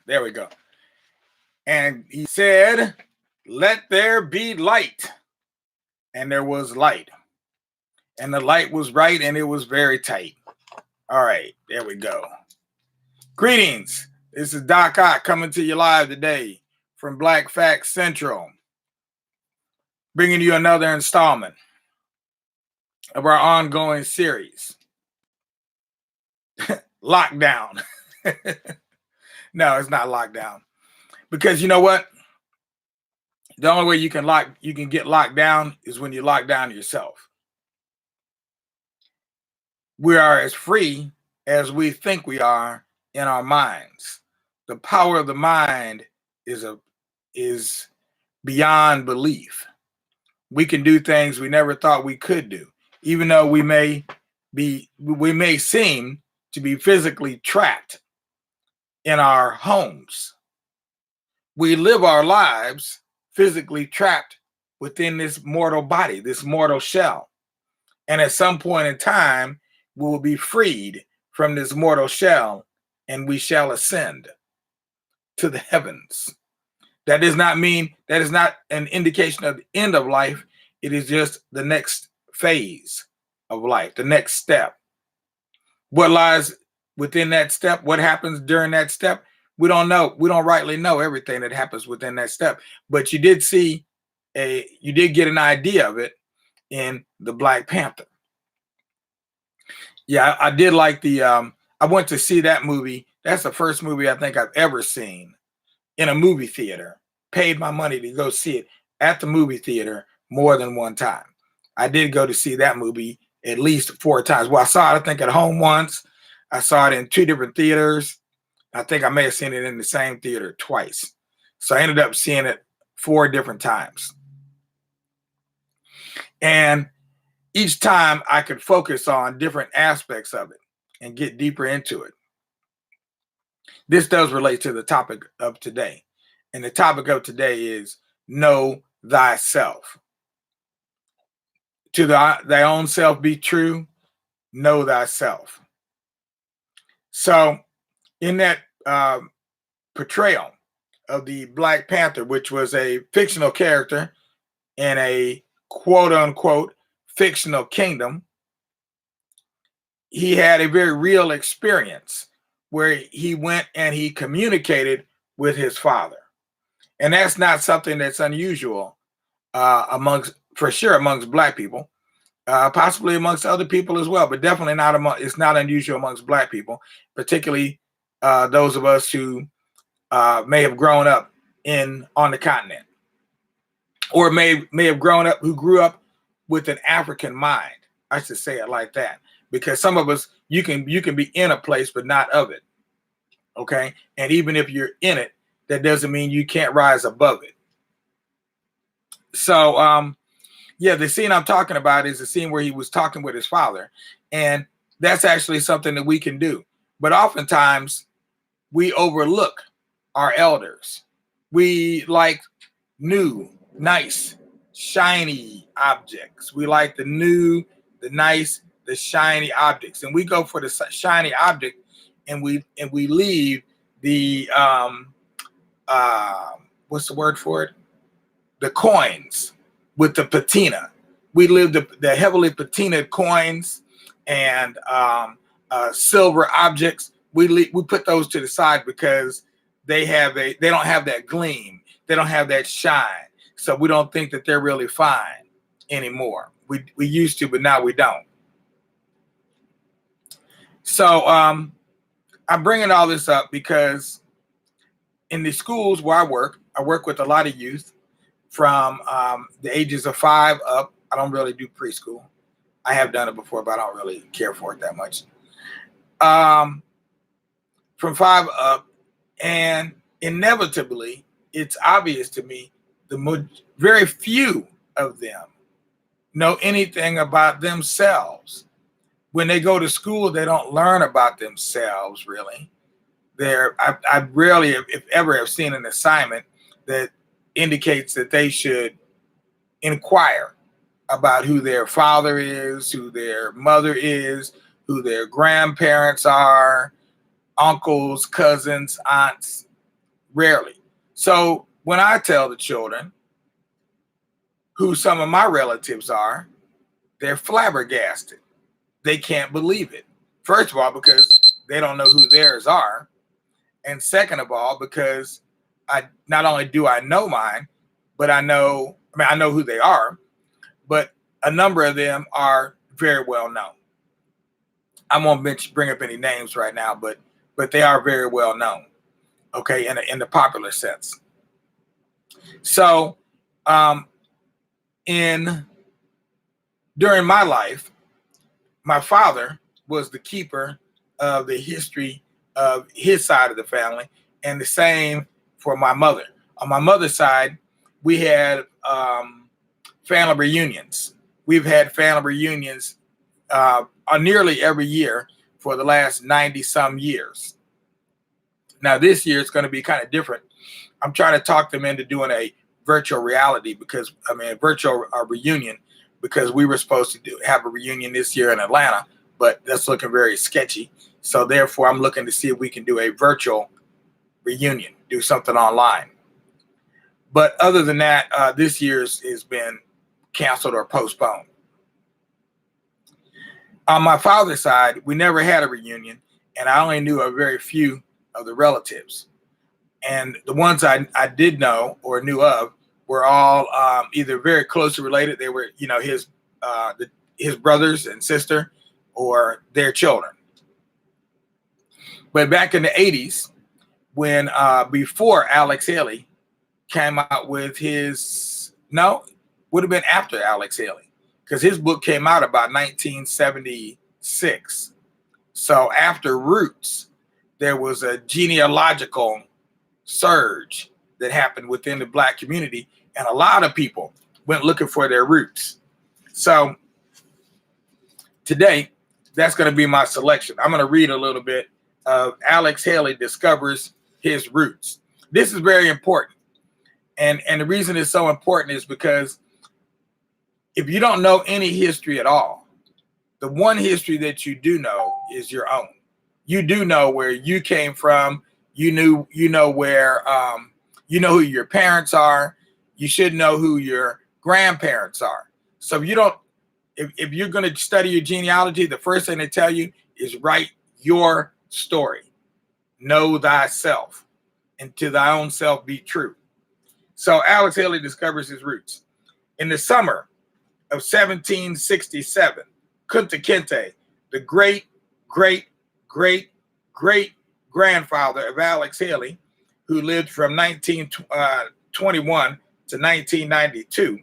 There we go. And he said, let there be light. And there was light. And the light was bright and it was very tight. All right, there we go. Greetings. This is Doc Ock coming to you live today from Black Fact Central, bringing you another installment of our ongoing series, Lockdown. No, it's not lockdown. Because you know what? The only way you can get locked down is when you lock down yourself. We are as free as we think we are in our minds. The power of the mind is beyond belief. We can do things we never thought we could do, even though we may seem to be physically trapped in our homes. We live our lives physically trapped within this mortal body, this mortal shell. And at some point in time, we will be freed from this mortal shell and we shall ascend to the heavens. That is not an indication of the end of life. It is just the next phase of life, the next step. What lies within that step, what happens during that step, we don't know. We don't rightly know everything that happens within that step. But you did get an idea of it in the Black Panther. Yeah, I did like I went to see that movie. That's the first movie I think I've ever seen in a movie theater. Paid my money to go see it at the movie theater more than one time. I did go to see that movie at least 4 times. Well, I saw it, I think, at home once. I saw it in 2 different theaters. I think I may have seen it in the same theater twice. So I ended up seeing it 4 different times. And each time I could focus on different aspects of it and get deeper into it. This does relate to the topic of today. And the topic of today is know thyself. To thy own self be true, know thyself. So in that portrayal of the Black Panther, which was a fictional character in a quote unquote fictional kingdom, he had a very real experience where he went and he communicated with his father. And that's not something that's unusual amongst Black people, possibly amongst other people as well, but definitely it's not unusual amongst Black people, particularly those of us who may have grown up on the continent, or may have grew up with an African mind. I should say it like that, because some of us, you can be in a place but not of it. Okay, and even if you're in it, that doesn't mean you can't rise above it. So, yeah, the scene I'm talking about is the scene where he was talking with his father, and that's actually something that we can do. But oftentimes, we overlook our elders. We like new, nice, shiny objects. We like the new, the nice, the shiny objects, and we go for the shiny object, and we leave the what's the word for it? The coins with the patina. We live the heavily patinaed coins and silver objects. We put those to the side because they don't have that gleam. They don't have that shine. So we don't think that they're really fine anymore. We used to, but now we don't. So I'm bringing all this up because in the schools where I work with a lot of youth from the ages of 5 up. I don't really do preschool. I have done it before, but I don't really care for it that much. From 5 up, and inevitably, it's obvious to me, very few of them know anything about themselves. When they go to school, they don't learn about themselves, really. I rarely, if ever, have seen an assignment that indicates that they should inquire about who their father is, who their mother is, who their grandparents are, uncles, cousins, aunts, rarely. So when I tell the children who some of my relatives are, they're flabbergasted. They can't believe it. First of all, because they don't know who theirs are. And second of all, because I not only do I know mine, but I know who they are, but a number of them are very well known. I won't bring up any names right now, but they are very well known. Okay, in the popular sense. So, during my life, my father was the keeper of the history of his side of the family, and the same for my mother. On my mother's side, we had family reunions. We've had family reunions nearly every year for the last 90 some years. Now this year it's going to be kind of different. I'm trying to talk them into doing a virtual reality virtual reunion, because we were supposed to have a reunion this year in Atlanta, but that's looking very sketchy. So therefore I'm looking to see if we can do a virtual reunion, do something online. But other than that, this year's has been canceled or postponed. On my father's side, we never had a reunion, and I only knew a very few of the relatives. And the ones I did know or knew of were all either very closely related. They were, his brothers and sister, or their children. But back in the 80s, when before Alex Haley came out with would have been after Alex Haley, because his book came out about 1976. So after Roots, there was a genealogical surge that happened within the Black community, and a lot of people went looking for their roots. So today, that's going to be my selection. I'm going to read a little bit of Alex Haley Discovers His Roots. This is very important. And the reason it's so important is because if you don't know any history at all, the one history that you do know is your own. You do know where you came from. You know where, you know who your parents are. You should know who your grandparents are. So if you're going to study your genealogy, the first thing they tell you is write your story. Know thyself, and to thy own self be true. So Alex Haley discovers his roots. In the summer of 1767, Kunta Kinte, the great, great, great, great grandfather of Alex Haley, who lived from 1921 to 1992,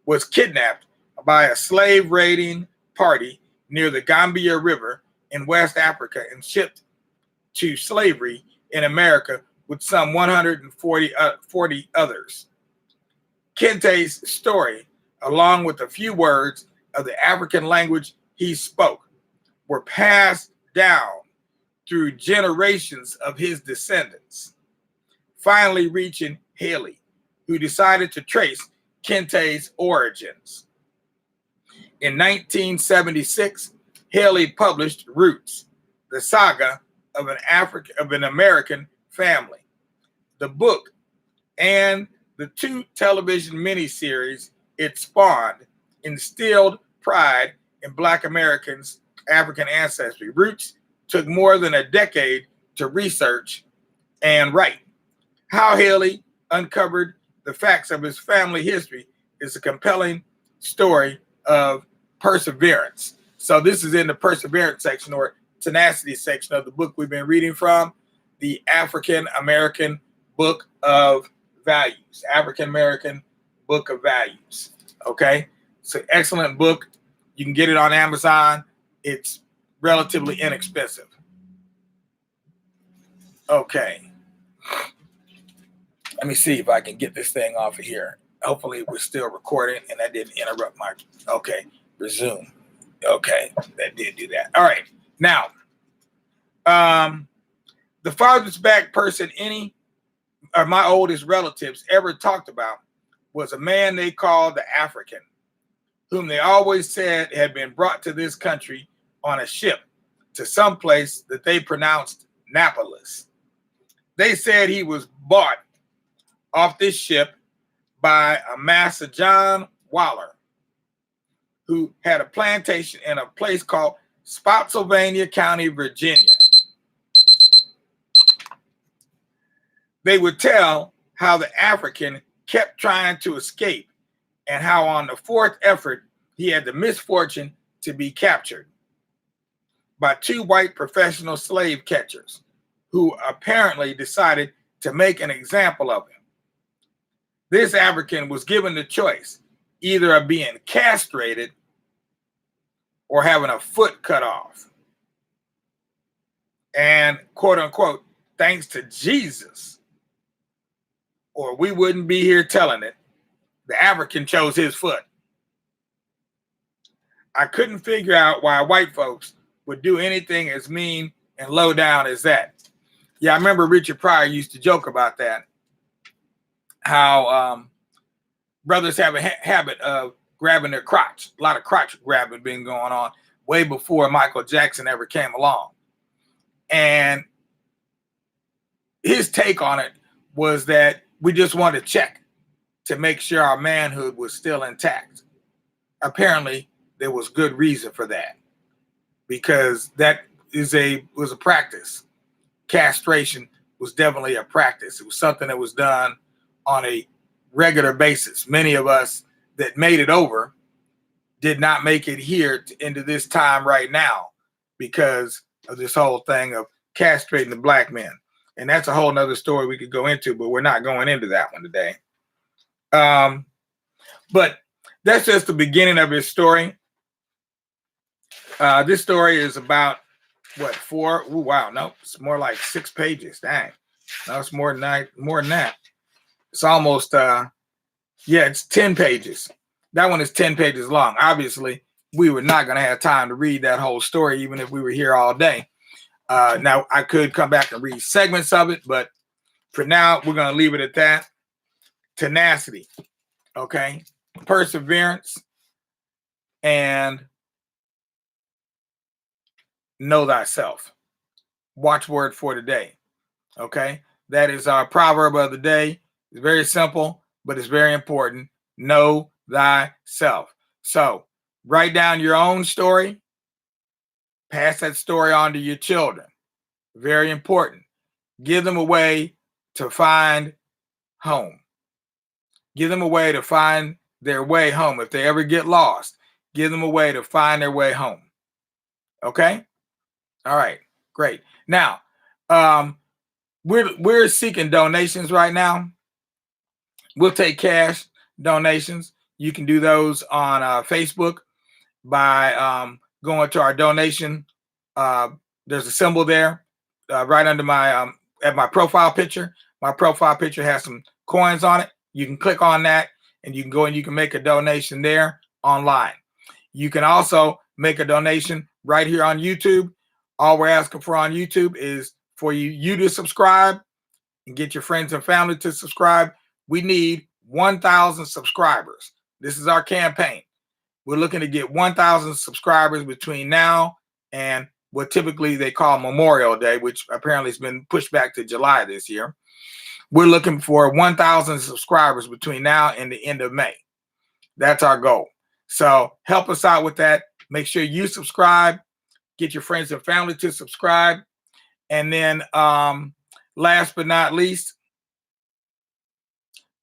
was kidnapped by a slave raiding party near the Gambia River in West Africa and shipped to slavery in America with some 140 others. Kinte's story, along with a few words of the African language he spoke, were passed down through generations of his descendants, finally reaching Haley, who decided to trace Kinte's origins. In 1976, Haley published Roots, the saga of an American family. The book and the 2 television miniseries it spawned instilled pride in Black Americans' African ancestry. Roots took more than a decade to research and write. How Haley uncovered the facts of his family history is a compelling story of perseverance. So this is in the perseverance section, or tenacity section, of the book we've been reading from, the African American Book of Values. African American Book of Values. Okay, it's an excellent book. You can get it on Amazon. It's relatively inexpensive. Okay, let me see if I can get this thing off of here. Hopefully we're still recording and that didn't interrupt my, okay, resume. Okay, that did do that. All right, now, the farthest back person any of my oldest relatives ever talked about was a man they called the African, whom they always said had been brought to this country on a ship to some place that they pronounced Annapolis. They said he was bought off this ship by a Master John Waller, who had a plantation in a place called Spotsylvania County, Virginia. They would tell how the African kept trying to escape and how on the fourth effort, he had the misfortune to be captured by two white professional slave catchers who apparently decided to make an example of him. This African was given the choice either of being castrated or having a foot cut off. And quote unquote, thanks to Jesus, or we wouldn't be here telling it, the African chose his foot. I couldn't figure out why white folks would do anything as mean and low down as that. Yeah, I remember Richard Pryor used to joke about that, how brothers have a habit of grabbing their crotch. A lot of crotch grabbing been going on way before Michael Jackson ever came along. And his take on it was that we just wanted to check to make sure our manhood was still intact. Apparently, there was good reason for that, because that was a practice. Castration was definitely a practice. It was something that was done on a regular basis. Many of us that made it over did not make it here into this time right now because of this whole thing of castrating the black men. And that's a whole nother story we could go into, but we're not going into that one today. But that's just the beginning of his story. This story is about what, 4? Ooh, wow, no, it's more like 6 pages. Dang, no, it's more than that. It's almost it's 10 pages. That one is 10 pages long. Obviously, we were not going to have time to read that whole story, even if we were here all day. Now, I could come back and read segments of it, but for now, we're going to leave it at that. Tenacity, okay? Perseverance, and know thyself. Watchword for today, okay? That is our proverb of the day. It's very simple, but it's very important. Know thyself. So write down your own story. Pass that story on to your children. Very important. Give them a way to find home. Give them a way to find their way home. If they ever get lost, give them a way to find their way home. Okay? All right, great. Now, we're seeking donations right now. We'll take cash donations. You can do those on Facebook by going to our donation. There's a symbol there right under my at my profile picture. My profile picture has some coins on it. You can click on that and you can go and you can make a donation there online. You can also make a donation right here on YouTube. All we're asking for on YouTube is for you to subscribe and get your friends and family to subscribe. We need 1,000 subscribers. This is our campaign. We're looking to get 1,000 subscribers between now and what typically they call Memorial Day, which apparently has been pushed back to July this year. We're looking for 1,000 subscribers between now and the end of May. That's our goal. So help us out with that. Make sure you subscribe. Get your friends and family to subscribe. And then last but not least,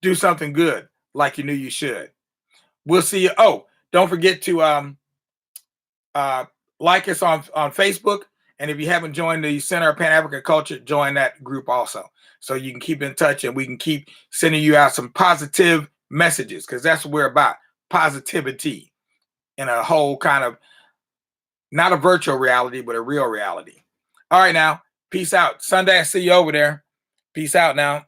do something good like you knew you should. We'll see you. Oh, don't forget to like us on Facebook. And if you haven't joined the Center of Pan-African Culture, join that group also. So you can keep in touch and we can keep sending you out some positive messages, because that's what we're about. Positivity in a whole kind of, not a virtual reality, but a real reality. All right, now, peace out. Sunday, I see you over there. Peace out now.